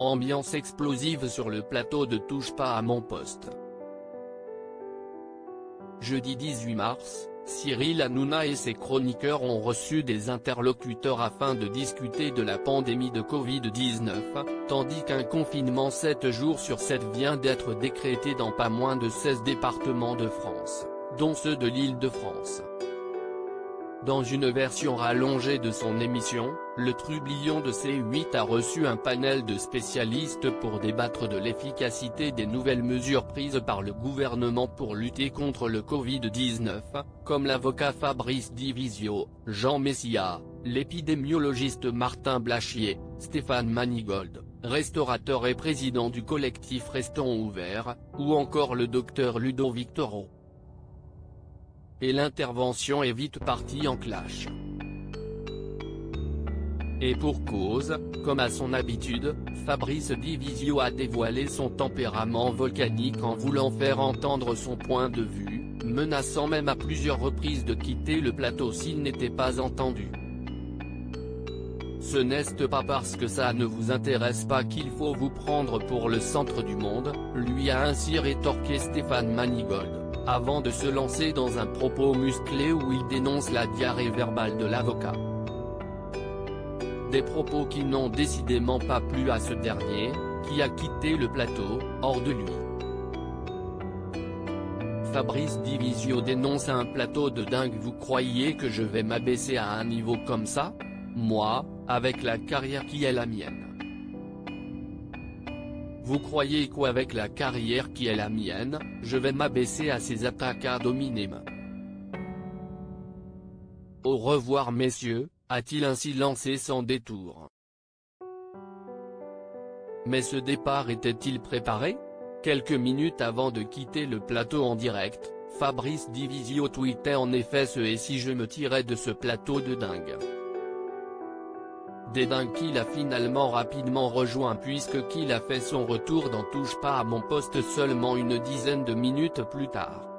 Ambiance explosive sur le plateau de Touche pas à mon poste. Jeudi 18 mars, Cyril Hanouna et ses chroniqueurs ont reçu des interlocuteurs afin de discuter de la pandémie de Covid-19, tandis qu'un confinement 7 jours sur 7 vient d'être décrété dans pas moins de 16 départements de France, dont ceux de l'Île-de-France. Dans une version rallongée de son émission, le trublion de C8 a reçu un panel de spécialistes pour débattre de l'efficacité des nouvelles mesures prises par le gouvernement pour lutter contre le Covid-19, comme l'avocat Fabrice Divisio, Jean Messia, l'épidémiologiste Martin Blachier, Stéphane Manigold, restaurateur et président du collectif Restons ouverts, ou encore le docteur Ludovic Toro. Et l'intervention est vite partie en clash. Et pour cause, comme à son habitude, Fabrice Divisio a dévoilé son tempérament volcanique en voulant faire entendre son point de vue, menaçant même à plusieurs reprises de quitter le plateau s'il n'était pas entendu. Ce n'est pas parce que ça ne vous intéresse pas qu'il faut vous prendre pour le centre du monde, lui a ainsi rétorqué Stéphane Manigold, avant de se lancer dans un propos musclé où il dénonce la diarrhée verbale de l'avocat. Des propos qui n'ont décidément pas plu à ce dernier, qui a quitté le plateau, hors de lui. Fabrice Divisio dénonce un plateau de dingue. Vous croyez que je vais m'abaisser à un niveau comme ça? Moi, avec la carrière qui est la mienne. Vous croyez qu'avec la carrière qui est la mienne, je vais m'abaisser à ces attaques ad hominem? Au revoir messieurs, a-t-il ainsi lancé sans détour. Mais ce départ était-il préparé? Quelques minutes avant de quitter le plateau en direct, Fabrice Divisio tweetait en effet ce « et si je me tirais de ce plateau de dingue ». Des dingues qu'il a finalement rapidement rejoint puisque qu'il a fait son retour dans Touche pas à mon poste seulement une dizaine de minutes plus tard.